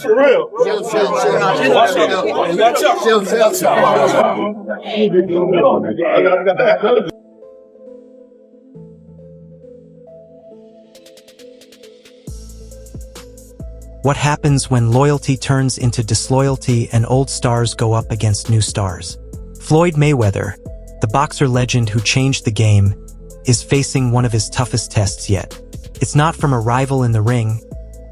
For real. What happens when loyalty turns into disloyalty and old stars go up against new stars? Floyd Mayweather, the boxer legend who changed the game, is facing one of his toughest tests yet. It's not from a rival in the ring,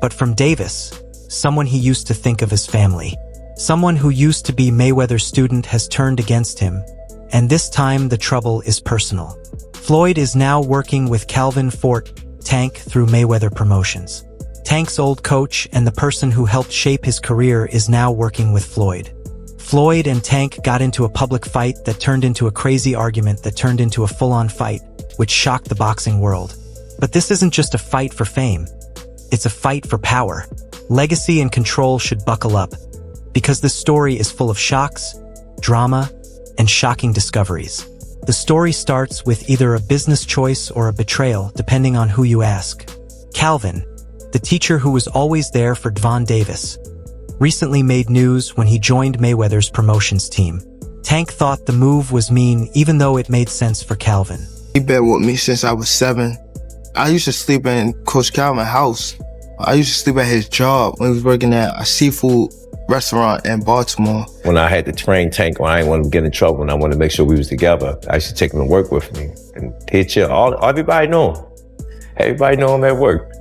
but from Davis, someone he used to think of as family. Someone who used to be Mayweather's student has turned against him, and this time the trouble is personal. Floyd is now working with Calvin Fort Tank through Mayweather Promotions. Tank's old coach and the person who helped shape his career is now working with Floyd. Floyd and Tank got into a public fight that turned into a crazy argument that turned into a full-on fight, which shocked the boxing world. But this isn't just a fight for fame. It's a fight for power. Legacy and control should buckle up, because this story is full of shocks, drama, and shocking discoveries. The story starts with either a business choice or a betrayal, depending on who you ask. Calvin, the teacher who was always there for Gervonta Davis, recently made news when he joined Mayweather's promotions team. Tank thought the move was mean, even though it made sense for Calvin. He been with me since I was 7. I used to sleep in Coach Calvin's house. I used to sleep at his job when he was working at a seafood restaurant in Baltimore. When I had to train Tank, when I didn't want him to get in trouble and I wanted to make sure we was together, I used to take him to work with me. And he'd chill. Everybody know him. Everybody know him at work.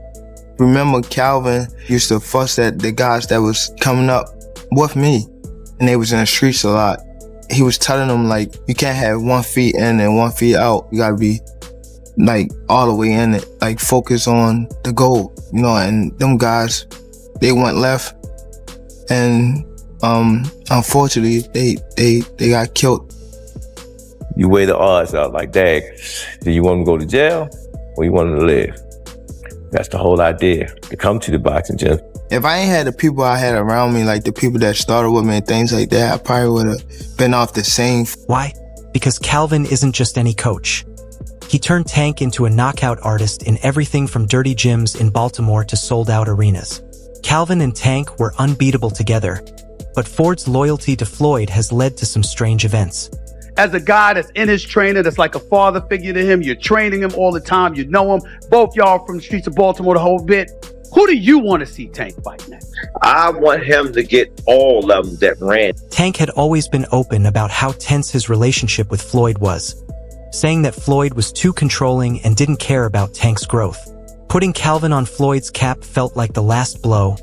Remember, Calvin used to fuss at the guys that was coming up with me, and they was in the streets a lot. He was telling them, like, you can't have 1 foot in and 1 foot out. You gotta be, like, all the way in it. Like, focus on the goal, you know, and them guys, they went left, and unfortunately, they got killed. You weigh the odds out like, dang, do you want him to go to jail or you want him to live? That's the whole idea, to come to the boxing gym. If I ain't had the people I had around me, like the people that started with me and things like that, I probably would have been off the same. Why? Because Calvin isn't just any coach. He turned Tank into a knockout artist in everything from dirty gyms in Baltimore to sold-out arenas. Calvin and Tank were unbeatable together, but Ford's loyalty to Floyd has led to some strange events. As a guy that's in his trainer, that's like a father figure to him, you're training him all the time, you know him, both y'all from the streets of Baltimore the whole bit. Who do you want to see Tank fight next? I want him to get all of them that ran. Tank had always been open about how tense his relationship with Floyd was, saying that Floyd was too controlling and didn't care about Tank's growth. Putting Calvin on Floyd's cap felt like the last blow,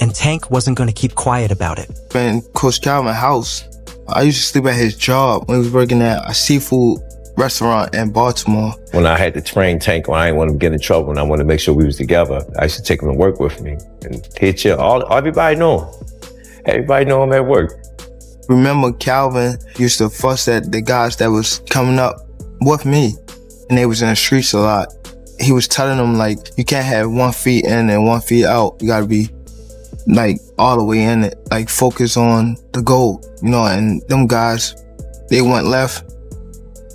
and Tank wasn't going to keep quiet about it. In Coach Calvin's house, I used to sleep at his job when he was working at a seafood restaurant in Baltimore. When I had to train Tank, when I didn't want him to get in trouble and I wanted to make sure we was together, I used to take him to work with me. And he'd chill. Everybody know him. Everybody know him at work. Remember, Calvin used to fuss at the guys that was coming up with me, and they was in the streets a lot. He was telling them, like, you can't have 1 foot in and 1 foot out. You gotta be, like, all the way in it. Like, focus on the goal, you know, and them guys, they went left,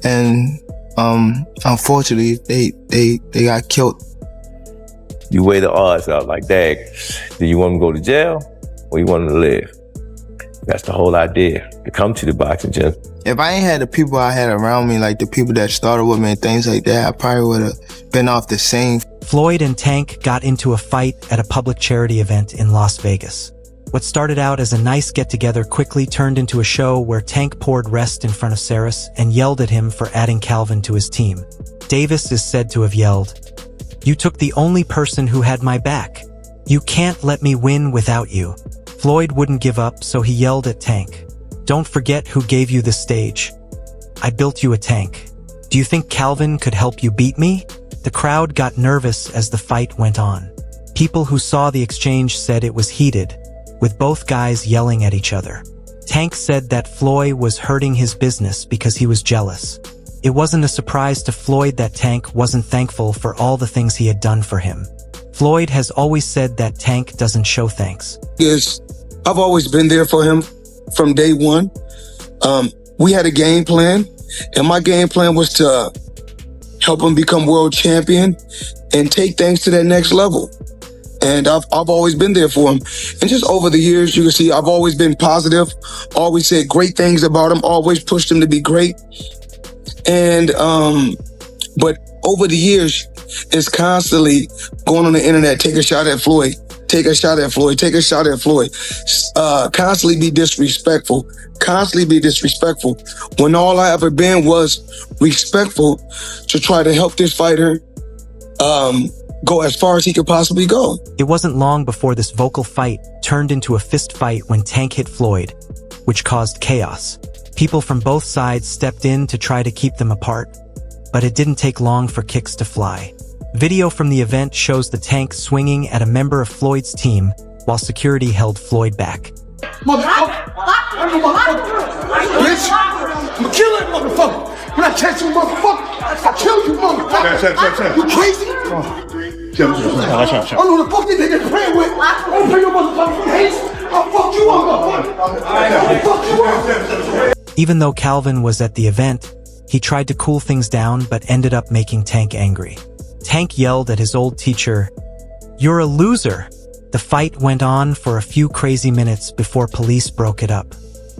and unfortunately, they got killed. You weigh the odds out like, dang, do you want him to go to jail or you want him to live? That's the whole idea, to come to the boxing gym. If I ain't had the people I had around me, like the people that started with me and things like that, I probably would have been off the same. Floyd and Tank got into a fight at a public charity event in Las Vegas. What started out as a nice get-together quickly turned into a show where Tank poured rest in front of Saris and yelled at him for adding Calvin to his team. Davis is said to have yelled, "You took the only person who had my back. You can't let me win without you." Floyd wouldn't give up, so he yelled at Tank, "Don't forget who gave you the stage. I built you a tank. Do you think Calvin could help you beat me?" The crowd got nervous as the fight went on. People who saw the exchange said it was heated, with both guys yelling at each other. Tank said that Floyd was hurting his business because he was jealous. It wasn't a surprise to Floyd that Tank wasn't thankful for all the things he had done for him. Floyd has always said that Tank doesn't show thanks. I've always been there for him from day one. We had a game plan, and my game plan was to help him become world champion and take things to that next level. And I've always been there for him. And just over the years, you can see I've always been positive, always said great things about him, always pushed him to be great. And, but over the years, it's constantly going on the internet, take a shot at Floyd, take a shot at Floyd, take a shot at Floyd. Constantly be disrespectful, when all I ever been was respectful to try to help this fighter go as far as he could possibly go. It wasn't long before this vocal fight turned into a fist fight when Tank hit Floyd, which caused chaos. People from both sides stepped in to try to keep them apart, but it didn't take long for kicks to fly. Video from the event shows the Tank swinging at a member of Floyd's team while security held Floyd back. Motherfucker! Bitch! I'm gonna kill that motherfucker! When I catch you, motherfucker, I kill you, motherfucker! You crazy? I know the fuck they niggas playing with. I don't play your motherfucking face. I'll fuck you up, motherfucker. I'll fuck you up. Even though Calvin was at the event, he tried to cool things down but ended up making Tank angry. Tank yelled at his old teacher, "You're a loser." The fight went on for a few crazy minutes before police broke it up.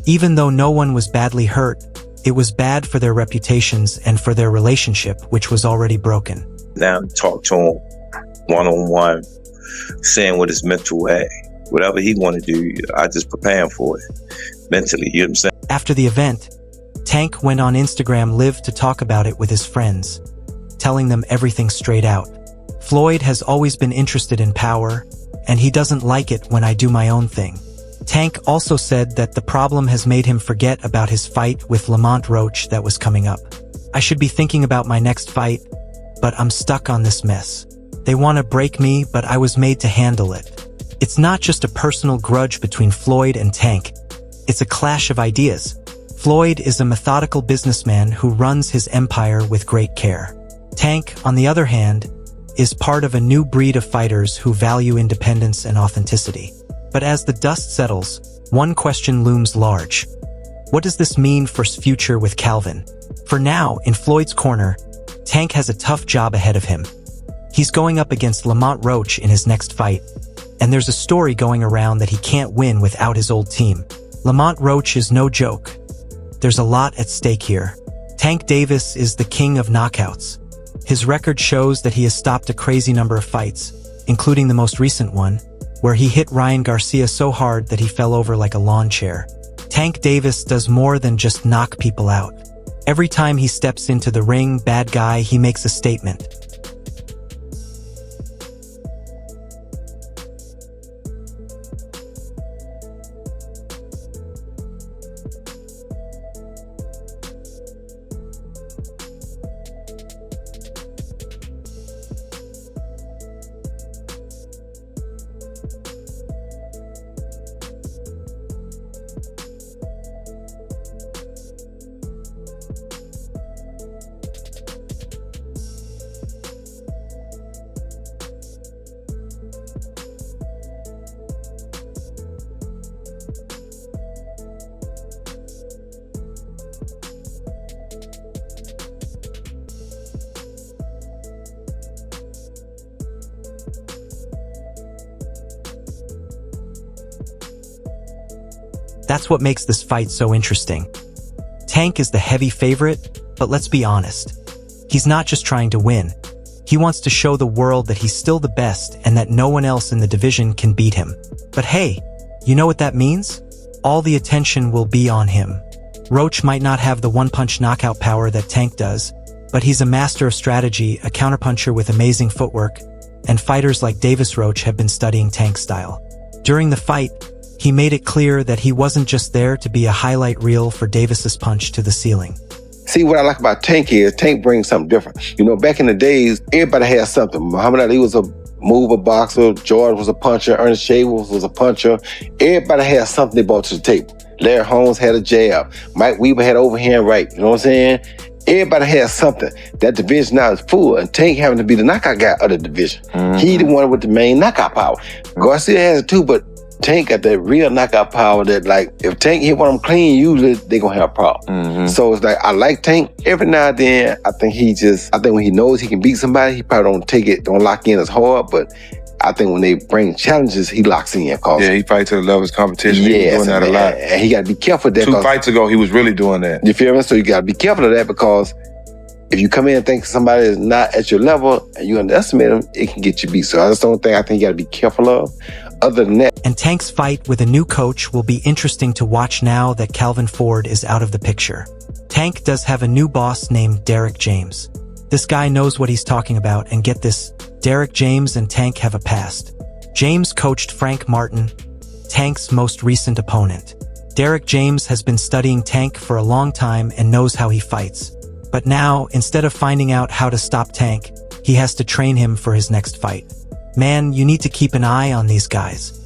Even though no one was badly hurt, it was bad for their reputations and for their relationship, which was already broken. Now talk to him one-on-one, saying what his mental at. Whatever he want to do, I just prepare him for it mentally, you know what I'm saying? After the event, Tank went on Instagram Live to talk about it with his friends, telling them everything straight out. Floyd has always been interested in power, and he doesn't like it when I do my own thing. Tank also said that the problem has made him forget about his fight with Lamont Roach that was coming up. I should be thinking about my next fight, but I'm stuck on this mess. They want to break me, but I was made to handle it. It's not just a personal grudge between Floyd and Tank. It's a clash of ideas. Floyd is a methodical businessman who runs his empire with great care. Tank, on the other hand, is part of a new breed of fighters who value independence and authenticity. But as the dust settles, one question looms large. What does this mean for his future with Calvin? For now, in Floyd's corner, Tank has a tough job ahead of him. He's going up against Lamont Roach in his next fight, and there's a story going around that he can't win without his old team. Lamont Roach is no joke. There's a lot at stake here. Tank Davis is the king of knockouts. His record shows that he has stopped a crazy number of fights, including the most recent one, where he hit Ryan Garcia so hard that he fell over like a lawn chair. Tank Davis does more than just knock people out. Every time he steps into the ring, bad guy, he makes a statement. That's what makes this fight so interesting. Tank is the heavy favorite, but let's be honest. He's not just trying to win. He wants to show the world that he's still the best and that no one else in the division can beat him. But hey, you know what that means? All the attention will be on him. Roach might not have the one-punch knockout power that Tank does, but he's a master of strategy, a counterpuncher with amazing footwork, and fighters like Davis Roach have been studying Tank's style. During the fight, he made it clear that he wasn't just there to be a highlight reel for Davis's punch to the ceiling. See, what I like about Tank is Tank brings something different. You know, back in the days, everybody had something. Muhammad Ali was a mover boxer, George was a puncher, Ernest Shaver was a puncher. Everybody had something they brought to the table. Larry Holmes had a jab. Mike Weaver had overhand right. You know what I'm saying? Everybody has something. That division now is full, and Tank having to be the knockout guy of the division. He the one with the main knockout power. Garcia has it too, but Tank got that real knockout power that, like, if Tank hit one of them clean, usually they gonna have a problem. So it's like, I like Tank. Every now and then, I think when he knows he can beat somebody, he probably don't lock in as hard, but I think when they bring challenges, he locks in. Yeah, he fights to the level of competition. Yes, He's doing that a lot. And he got to be careful of that. 2 fights ago, he was really doing that. You feel me? So you got to be careful of that, because if you come in and think somebody is not at your level and you underestimate them, it can get you beat. So that's the only thing I think you got to be careful of. Other than that. And Tank's fight with a new coach will be interesting to watch now that Calvin Ford is out of the picture. Tank does have a new boss named Derek James. This guy knows what he's talking about, and get this, Derek James and Tank have a past. James coached Frank Martin, Tank's most recent opponent. Derek James has been studying Tank for a long time and knows how he fights. But now, instead of finding out how to stop Tank, he has to train him for his next fight. Man, you need to keep an eye on these guys.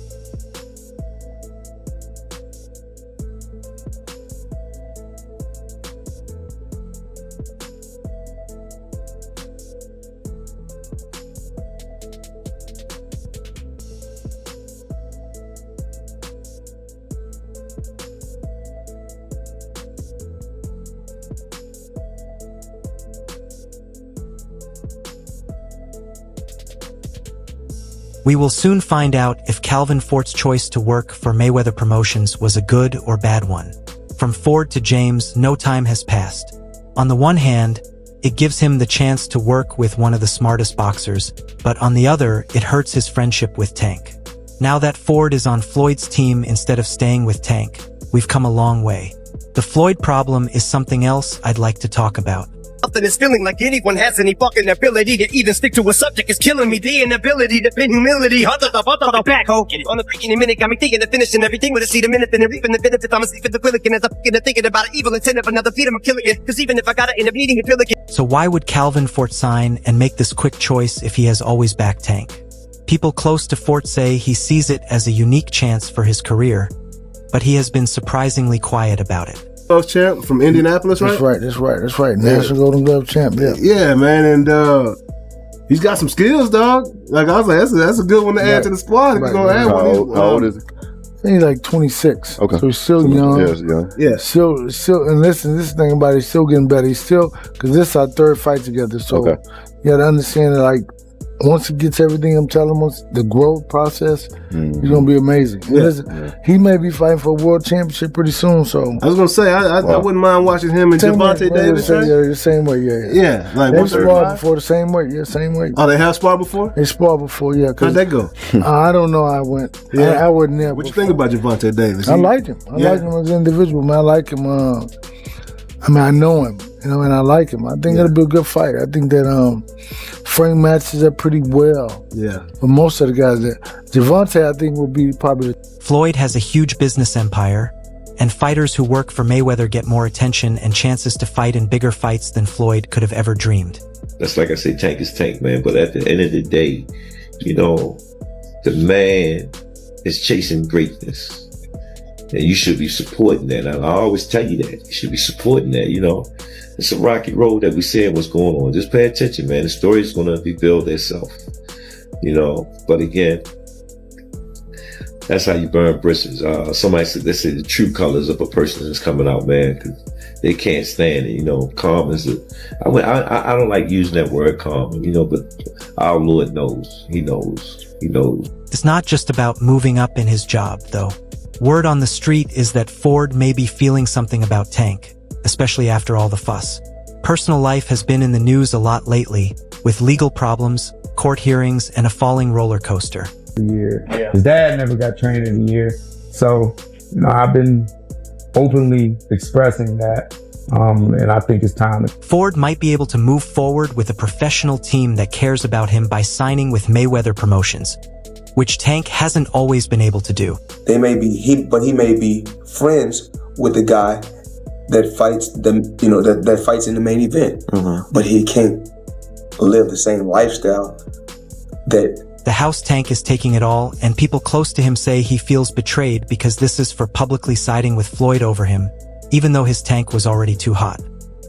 We will soon find out if Calvin Ford's choice to work for Mayweather Promotions was a good or bad one. From Ford to James, no time has passed. On the one hand, it gives him the chance to work with one of the smartest boxers, but on the other, it hurts his friendship with Tank. Now that Ford is on Floyd's team instead of staying with Tank, we've come a long way. The Floyd problem is something else I'd like to talk about. Something is feeling like anyone has any fucking ability to even stick to a subject is killing me. The inability to pin humility. The back hole. On the freaking minute, got me thinking of finishing everything with a seed a minute, then reaping the benefits. I'm asleep in the quillican as I'm thinking about an evil intent of another feet. I'm killing it. Cause even if I gotta end up needing a pillican. So why would Calvin Ford sign and make this quick choice if he has always backed Tank? People close to Ford say he sees it as a unique chance for his career, but he has been surprisingly quiet about it. Champ from Indianapolis, right? That's right. National Golden Glove champ, yeah. Yeah, man, and he's got some skills, dog. Like, I was like, that's a good one to add to the squad. If you're gonna add one. How old is he? I think he's like 26. Okay. So he's still young. Yes, young. Yeah. Still, and listen, this thing about it, he's still getting better. He's still, because this is our third fight together. So you got to understand that, like, once he gets everything I'm telling him, the growth process, he's going to be amazing. Yeah. Listen, he may be fighting for a world championship pretty soon, so. I was going to say, I wouldn't mind watching him and Gervonta Davis. Yeah, the same way, yeah. Yeah, like they sparred before the same way, same way. Oh, they have sparred before? They sparred before, yeah. How'd that go? I don't know how it went. Yeah. I wasn't there. What you think about Gervonta Davis? I like him. I like him as an individual, man. I like him. I know him, and I like him. I think it'll be a good fight. I think that Frank matches up pretty well. Yeah. But most of the guys that Gervonta, I think, will be probably. Floyd has a huge business empire, and fighters who work for Mayweather get more attention and chances to fight in bigger fights than Floyd could have ever dreamed. That's like I say, Tank is Tank, man. But at the end of the day, you know, the man is chasing greatness. And you should be supporting that. And I always tell you that. You should be supporting that, you know. It's a rocky road that we saying what's going on. Just pay attention, man. The story is going to rebuild itself, you know. But again, that's how you burn bridges. Somebody said, they say the true colors of a person is coming out, man, because they can't stand it, you know. Calm is I don't like using that word calm, you know, but our Lord knows. He knows. It's not just about moving up in his job, though. Word on the street is that Ford may be feeling something about Tank, especially after all the fuss. Personal life has been in the news a lot lately, with legal problems, court hearings, and a falling roller coaster. His dad never got trained in a year. So, you know, I've been openly expressing that, and I think it's time. Ford might be able to move forward with a professional team that cares about him by signing with Mayweather Promotions, which Tank hasn't always been able to do. He may be friends with the guy that fights that fights in the main event. But he can't live the same lifestyle that. The house Tank is taking it all, and people close to him say he feels betrayed because this is for publicly siding with Floyd over him, even though his Tank was already too hot.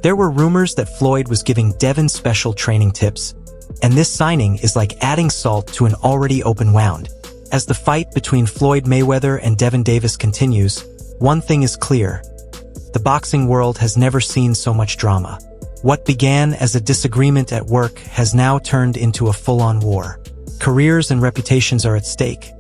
There were rumors that Floyd was giving Devin special training tips, and this signing is like adding salt to an already open wound. As the fight between Floyd Mayweather and Gervonta Davis continues, one thing is clear. The boxing world has never seen so much drama. What began as a disagreement at work has now turned into a full-on war. Careers and reputations are at stake.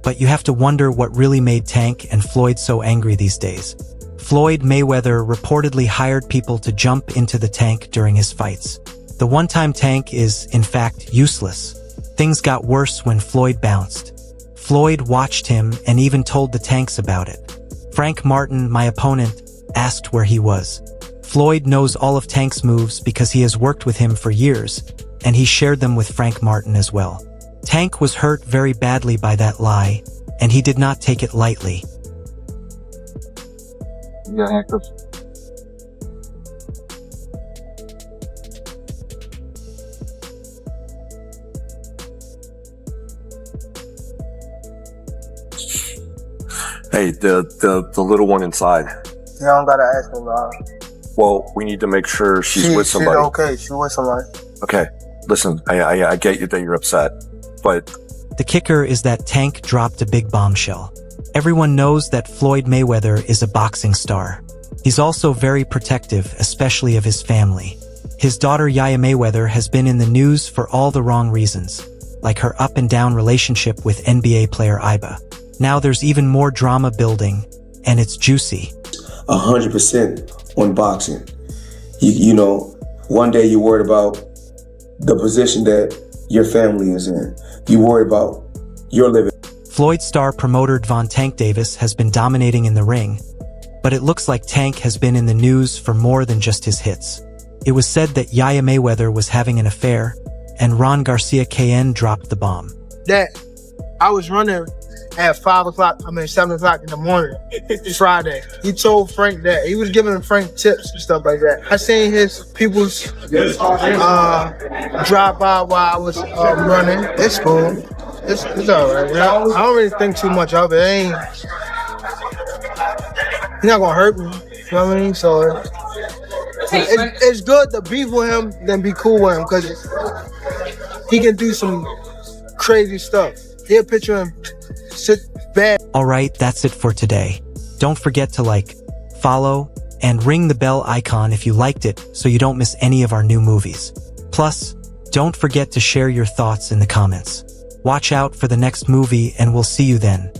But you have to wonder what really made Tank and Floyd so angry these days. Floyd Mayweather reportedly hired people to jump into the Tank during his fights. The one-time Tank is, in fact, useless. Things got worse when Floyd bounced. Floyd watched him and even told the Tanks about it. Frank Martin, my opponent, asked where he was. Floyd knows all of Tank's moves because he has worked with him for years, and he shared them with Frank Martin as well. Tank was hurt very badly by that lie, and he did not take it lightly. You got handcuffs? Hey, the little one inside. You don't gotta ask me, Rob. Well, we need to make sure she's with somebody. She's okay. She's with somebody. Okay, listen, I get you that you're upset, but... The kicker is that Tank dropped a big bombshell. Everyone knows that Floyd Mayweather is a boxing star. He's also very protective, especially of his family. His daughter Yaya Mayweather has been in the news for all the wrong reasons, like her up-and-down relationship with NBA player Iba. Now there's even more drama building, and it's juicy. 100% on boxing. You know, one day you're worried about the position that your family is in. You worry about your living. Floyd star promoter Gervonta Davis has been dominating in the ring, but it looks like Tank has been in the news for more than just his hits. It was said that Yaya Mayweather was having an affair, and Ron Garcia KN dropped the bomb. That I was running at 7 o'clock in the morning, Friday. He told Frank that. He was giving Frank tips and stuff like that. I seen his people's drive by while I was running. It's cool. It's all right. I don't really think too much of it. He's not gonna hurt me. You know what I mean? So it's good to beef with him than be cool with him, because he can do some crazy stuff. He'll picture him sit bad. Alright, that's it for today. Don't forget to like, follow, and ring the bell icon if you liked it so you don't miss any of our new movies. Plus, don't forget to share your thoughts in the comments. Watch out for the next movie and we'll see you then.